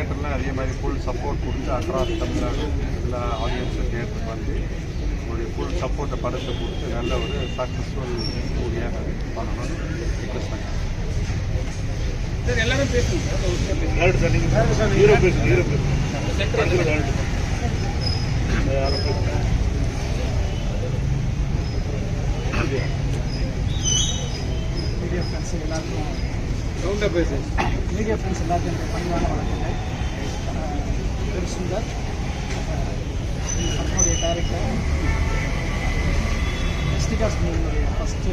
தியேட்டரில் அதே மாதிரி ஃபுல் சப்போர்ட் கொடுத்து அக்ராஸ் தமிழ்நாடு எல்லா ஆடியன்ஸும் தியேட்டருக்கு வந்து உங்களுடைய ஃபுல் சப்போர்ட்டை படத்தை கொடுத்து நல்ல ஒரு சக்ஸஸ்ஃபுல் மூவியாக பண்ணணும்னு ரிக்வெஸ்ட் பண்ணுறேன். சார் எல்லாரும் பேசுங்க மீடியா ஃப்ரெண்ட்ஸ் எல்லாருக்கும் ரவுண்டாக பேசு. மீடியா ஃப்ரெண்ட்ஸ் எல்லாருக்கும் என்னுடைய பணிவான வணக்கங்கள். திரு சுந்தர் இந்த படத்தினுடைய டைரக்டர் ஸ்டிகாஸ் மூவியினுடைய ஃபஸ்ட்டு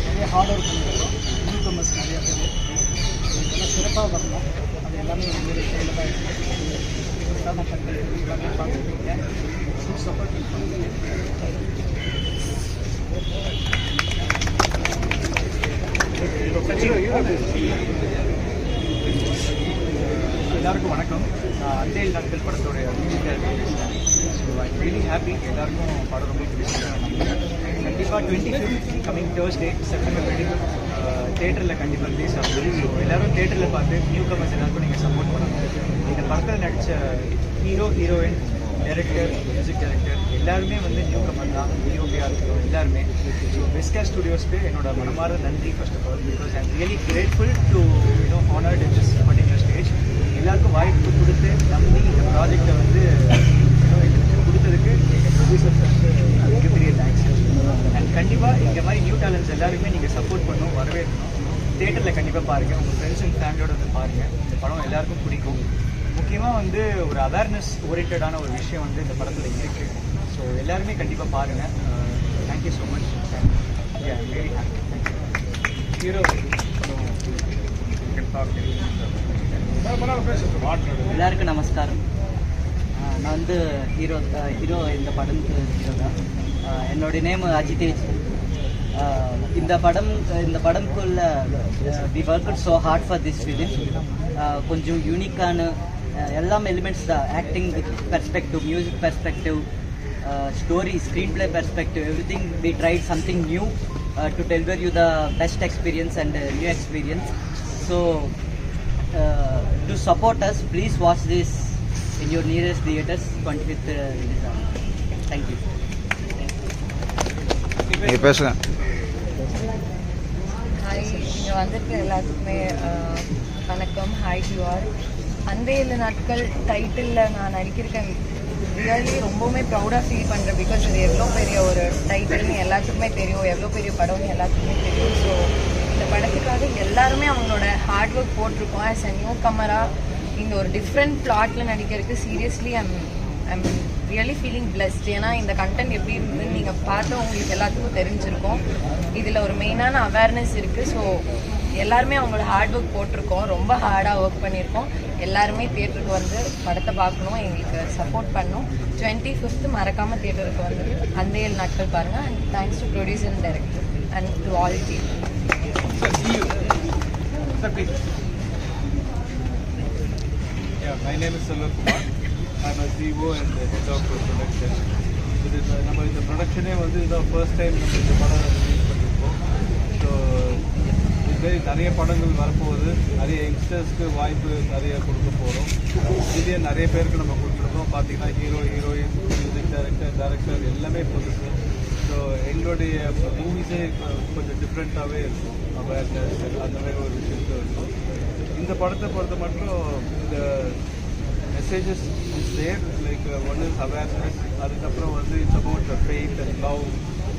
நிறைய ஹார்ட் ஒர்க் பண்ணியிருக்கோம். நியூ கமர்ஸ் நிறையா பேர் இதெல்லாம் சிறப்பாக வரணும். அது எல்லாமே என்னுடைய கையில் தான் இருக்குது. இதுக்கான பண்கள் எல்லாமே பார்த்துருக்கீங்க. ஃபுல் சப்போர்ட் பண்ணுங்க. எல்லாருக்கும் வணக்கம். அந்தேல் நாட்கள் படத்தோடைய music director. So I really happy. எல்லாருக்கும் படம் ரொம்ப பிடிச்சிருக்கு. கண்டிப்பாக 25th coming Thursday September 25th தேட்டரில் கண்டிப்பாக ரிலீஸ் ஆகுது. ஸோ எல்லோரும் தேட்டரில் பார்த்து நியூ கமர்ஸ் எல்லாருக்கும் நீங்கள் சப்போர்ட் பண்ணணும். இந்த படத்தில் நடித்த hero heroine director music director எல்லாருமே வந்து நியூ கமர் தான். டிஓபியாக இருக்கட்டும் எல்லாருமே. ஸோ பெஸ்கா ஸ்டுடியோஸ்க்கு என்னோட மனமார்ந்த நன்றி first of all. Because I am really grateful to honoured in this particular stage. எல்லாருக்கும் வாய்ப்பு கொடுத்து நம்பி இந்த ப்ராஜெக்டை வந்து எங்களுக்கு கொடுத்ததுக்கு எங்கள் ப்ரொடியூசர்ஸ் வந்து மிகப்பெரிய தேங்க்ஸ். அண்ட் கண்டிப்பாக இந்த மாதிரி நியூ டேலண்ட்ஸ் எல்லாருமே நீங்கள் சப்போர்ட் பண்ணணும், வரவேற்கணும். தேட்டரில் கண்டிப்பாக பாருங்கள். உங்கள் ஃப்ரெண்ட்ஸ் அண்ட் ஃபேமிலியோட வந்து பாருங்கள். இந்த படம் எல்லாருக்கும் பிடிக்கும். முக்கியமாக வந்து ஒரு அவேர்னஸ் ஓரியன்டான ஒரு விஷயம் வந்து இந்த படத்தில் இருக்குது. ஸோ எல்லாருமே கண்டிப்பாக பாருங்கள். Thank you so much. Very happy. Hero எல்லாருக்கும் நமஸ்காரம். நான் வந்து ஹீரோ இந்த படத்துக்கு ஹீரோ தான். என்னோடய நேம் அஜிதேஜ். இந்த படம்குள்ள we worked so hard for this film. கொஞ்சம் யூனிக்கான எல்லாம் எலிமெண்ட்ஸ் தான். Acting perspective, music perspective, story, screen play perspective, everything we tried something new to deliver you the best experience and new experience. So to support us, please watch this in your nearest theaters 25th release. Thank you. Hi, இங்கே வந்திருக்க எல்லாத்துக்குமே வணக்கம். Hi to all. அந்தேழு நாட்கள் டைட்டிலில் நான் நடிக்கிறேன். Really ரொம்பவுமே ப்ரௌடாக feel பண்ணுறேன். Because இது எவ்வளோ பெரிய ஒரு டைட்டில்னு எல்லாத்துக்குமே தெரியும், எவ்வளோ பெரிய படம்னு எல்லாத்துக்குமே தெரியும். ஸோ இந்த படத்துக்காக எல்லாருமே அவங்களோட ஹார்ட் ஒர்க் போட்டிருக்கோம். ஆஸ் அ நியூ கமராக இந்த ஒரு டிஃப்ரெண்ட் பிளாட்டில் நடிக்கிறதுக்கு seriously I'm really feeling blessed. ஏன்னா இந்த கண்டென்ட் எப்படி இருந்ததுன்னு நீங்கள் பார்த்து உங்களுக்கு எல்லாத்துக்கும் தெரிஞ்சிருக்கும். இதில் ஒரு மெயினான அவேர்னஸ் இருக்குது. ஸோ எல்லாருமே அவங்களோட ஹார்ட் ஒர்க் போட்டிருக்கோம். ரொம்ப ஹார்டாக ஒர்க் பண்ணியிருக்கோம். எல்லாருமே தியேட்டருக்கு வந்து படத்தை பார்க்கணும், எங்களுக்கு சப்போர்ட் பண்ணணும். 25th மறக்காமல் தியேட்டருக்கு வந்து அந்த 7 நாட்கள் பாருங்கள். And thanks to producer and director and to all team. My name is Selva Kumar. I'm a CEO and the head of production. நம்ம இந்த ப்ரொடக்ஷனே வந்து இதான் ஃபர்ஸ்ட் டைம் நம்ம இந்த படம் ரிலீஸ் பண்ணியிருக்கோம். ஸோ இதுமாரி நிறைய படங்கள் வரப்போகுது. நிறைய யங்ஸ்டர்ஸ்க்கு வாய்ப்பு நிறைய கொடுக்க போகிறோம். இதுலேயே நிறைய பேருக்கு நம்ம கொடுத்துருக்கோம். பார்த்தீங்கன்னா ஹீரோ ஹீரோயின், மியூசிக் டைரக்டர் எல்லாமே புதுசு. ஸோ எங்களுடைய மூவிஸே கொஞ்சம் டிஃப்ரெண்ட்டாகவே இருக்கும். அவேர்னஸ் அந்த மாதிரி ஒரு விஷயத்து இருக்கும். இந்த படத்தை பொறுத்த மட்டும் இந்த messages is there. Like one is awareness, அதுக்கப்புறம் வந்து it's about the faith and love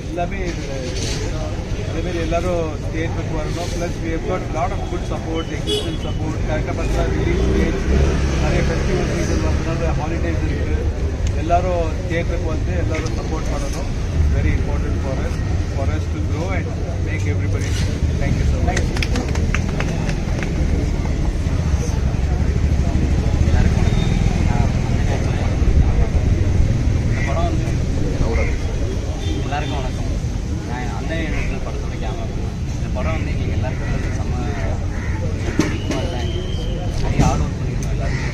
எல்லாமே இதில் அதேமாரி எல்லோரும் தியேட்டருக்கு வரணும். Plus we have got lot of good support, existent support. கரெக்டாக பார்த்தா ரிலீஸ் டேட், நிறைய ஃபெஸ்டிவல் சீசன் வரதுனால ஹாலிடேஸ் இருக்குது. எல்லோரும் தியேட்டருக்கு வந்து எல்லோரும் சப்போர்ட் பண்ணணும். Very important for us to grow and make everybody. Thank you so much. எல்லாருக்கும் வணக்கம். நான் அந்த படத்தோட கேமரா. இந்த படம் வந்து எங்களுக்கு எல்லாருக்கும் வந்து செம்ம பிடிக்குமா தான். நிறைய ஹார்ட் ஒர்க் பண்ணியிருக்கோம். எல்லாருமே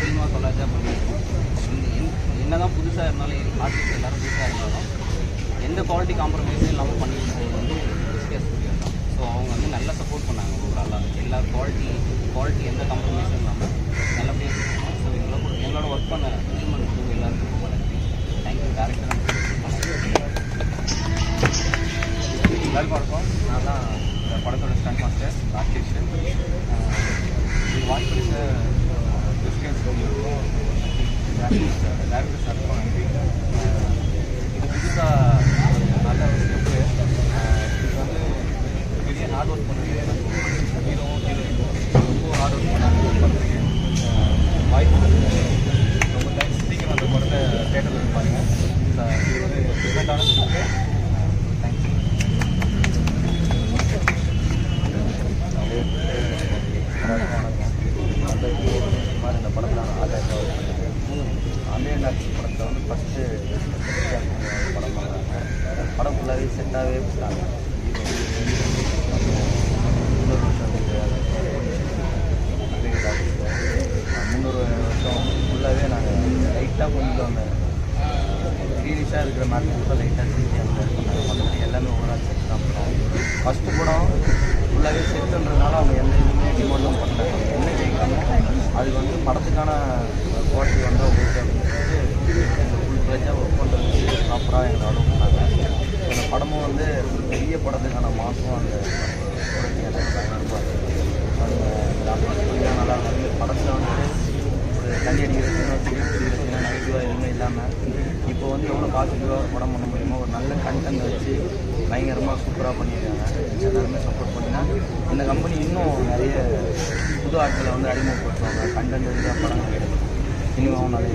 சினிமா கொள்ளாஜாக பண்ணியிருக்கோம். என்ன தான் புதுசாக இருந்தாலும் ஆர்டிஸ்ட் எல்லோரும் புதுசாக இருந்தாலும் எந்த குவாலிட்டி காம்ப்ரமைஸும் இல்லாமல் பண்ணியிருக்கோம் வந்து ஸ்கேஸ் ஸ்டுடியோ தான். ஸோ அவங்க வந்து நல்லா சப்போர்ட் எல்லா குவாலிட்டி எந்த காம்ப்ரமைஸும் இல்லாமல் நல்லபடியாக ஸோ எங்களோட ஒர்க் பண்ண இன்ஸ்ட்ருமெண்ட் எல்லாருக்கும் ரொம்ப நன்றி. Thank you director. எல்லாருக்கும் வணக்கம். நான் தான் இந்த படத்தோட ஸ்டண்ட் மாஸ்டர் ராகேஷ். இது வாய்ப்பு கொடுத்த டிஸ்கஸ் ஸ்டூடியோக்கும் டேரக்டர் சாருக்கும் நன்றி. இது புதுசாக நல்ல ஒரு ஸ்டெப்பு. இது வந்து பெரிய ஹார்ட் ஒர்க் பண்ணுறது ஹீரோவும் ஹீரோயினும் ரொம்ப ஹார்ட் ஒர்க் பண்ணுறதுக்கு வாய்ப்பு கொடுத்து ரொம்ப தேங்க்ஸ். சீக்கிரம் அந்த படத்தை தேட்டரில் இருப்பாங்க. இது ஒரு டிஃப்ரெண்ட்டான ஸ்டெப்பு. தேங்க்யூ. இந்த படத்தில் ஆன்லைன் ஆக்சி படத்தில் வந்து ஃபஸ்ட்டு படம் படம் ஃபுல்லாகவே செட்டாகவே போட்டாங்க. முந்நூறு வருஷம் ஃபுல்லாகவே நாங்கள் லைட்டாக கொஞ்சம் அந்த க்ரீனிஷாக இருக்கிற மாதிரி லைட்டாக செஞ்சு அந்த மற்றபடி எல்லாமே ஓவரால் செட் தான் பண்ணோம். ஃபஸ்ட்டு படம் ஃபுல்லாகவே செட்டுன்றதுனால அவங்க எந்த இதுவுமே டிமாண்டும் பண்ணாங்க. அவங்க என்ன ஜெயிக்கணும் அதுக்கு வந்து படத்துக்கான குவாலிட்டி வந்து ஓகே அப்படின்னு எங்கள் ஃபுல் ப்ளஜாக ஒர்க் பண்ணுறதுக்கு ப்ராப்பராக எங்களை அலோவ் பண்ணாங்க. அந்த படமும் வந்து பெரிய படத்துக்கான மாதம் அந்த பயங்கரமாக அந்த நல்லா வந்து படத்தில் வந்து ஒரு தண்ணி அடிக்கிறது நெகட்டிவாக எதுவுமே இல்லாமல் இப்போ வந்து எவ்வளோ பாசிட்டிவாக படம் பண்ண முடியுமோ ஒரு நல்ல கண்டென்ட் வச்சு பயங்கரமாக சூப்பராக பண்ணியிருக்காங்க. எல்லாருமே சப்போர்ட் பண்ணினா இந்த கம்பெனி இன்னும் நிறைய புது ஆட்களை வந்து அறிமுகப்படுத்துவாங்க. கண்டென்ட் இருந்தால் படங்கள் கிடைக்கும். சினிமாவும் நிறைய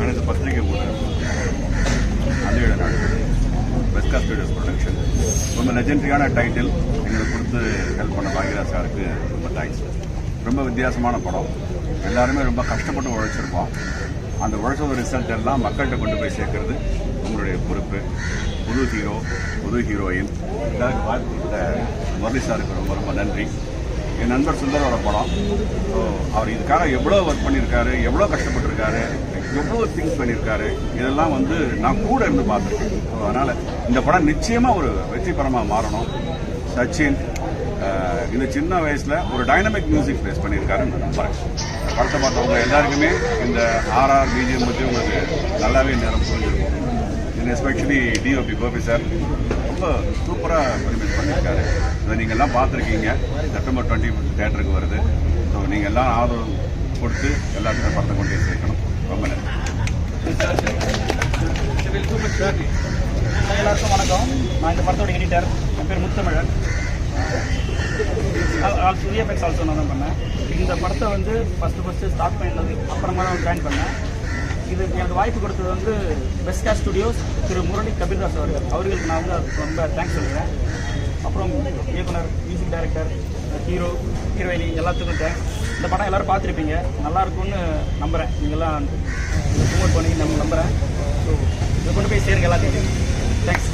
அனைத்து பத்திரிகை ஊடகம் அதோட நாடு பெஸ்கா ஸ்டுடியோஸ் ப்ரொடக்ஷன் ரொம்ப லெஜெண்டரியான டைட்டில் எங்களுக்கு கொடுத்து ஹெல்ப் பண்ண பாக்யராஜ் சாருக்கு ரொம்ப தேங்க்ஸ். ரொம்ப வித்தியாசமான படம். எல்லாருமே ரொம்ப கஷ்டப்பட்டு உழைச்சிருப்போம். அந்த உழைச்ச ரிசல்ட் எல்லாம் மக்கள்கிட்ட கொண்டு போய் சேர்க்கறது உங்களுடைய பொறுப்பு. புது ஹீரோ புது ஹீரோயின் எல்லாருக்கும் வாழ்த்து. முரளி சாருக்கு ரொம்ப ரொம்ப நன்றி. என் நண்பர் சுந்தரோட படம். ஸோ அவர் இதுக்காக எவ்வளோ ஒர்க் பண்ணியிருக்காரு, எவ்வளோ கஷ்டப்பட்டிருக்காரு, எவ்வளோ திங்ஸ் பண்ணியிருக்காரு, இதெல்லாம் வந்து நான் கூட இருந்து பார்த்துருக்கேன். ஸோ அதனால் இந்த படம் நிச்சயமாக ஒரு வெற்றி படமாக மாறணும். சச்சின் இந்த சின்ன வயசில் ஒரு டைனமிக் மியூசிக் ஃபேஸ் பண்ணியிருக்காருன்னு நான் நம்புறேன். படத்தை பார்த்தவங்க எல்லாருக்குமே இந்த ஆர்ஆர் பிஜிஎம் பற்றி உங்களுக்கு நல்லாவே நேரம் புரிஞ்சிருக்கும். எஸ்பெஷலி டிஓபி கோபி சார் ரொம்ப சூப்பராக பெர்ஃபார்ம் பண்ணியிருக்காரு. இதை நீங்கள் எல்லாம் பார்த்துருக்கீங்க. செப்டம்பர் 20 தேட்டருக்கு வருது. ஸோ நீங்கள் எல்லாம் ஆதரவு கொடுத்து எல்லாத்துக்கும் படத்தை கொண்டு போய் சேர்க்கணும். ரொம்ப நன்றி. எல்லாருக்கும் வணக்கம். நான் இந்த படத்தோட எடிட்டர். என் பேர் முத்தமிழன். விஎஃப்எக்ஸ் ஆல்சோ நான் தான் பண்ணேன். இந்த படத்தை வந்து ஃபஸ்ட்டு ஸ்டார்ட் பண்ணது அப்புறமா தான் ஜாயின் பண்ணேன். இது எனக்கு வாய்ப்பு கொடுத்தது வந்து பெஸ்கா ஸ்டுடியோஸ் திரு முரளி கபீர்தாஸ் அவர்களுக்கு நான் வந்து ரொம்ப தேங்க்ஸ் சொல்கிறேன். அப்புறம் இயக்குனர், மியூசிக் டைரக்டர், ஹீரோ, ஹீரோயினி எல்லாத்துக்கும் தேங்க்ஸ். இந்த படம் எல்லோரும் பார்த்துருப்பீங்க. நல்லாயிருக்கும்னு நம்புகிறேன். நீங்கள்லாம் ப்ரொமோட் பண்ணி நம்புகிறேன். ஸோ இதை கொண்டு போய் சேருங்க எல்லாத்தையும். தேங்க்ஸ்.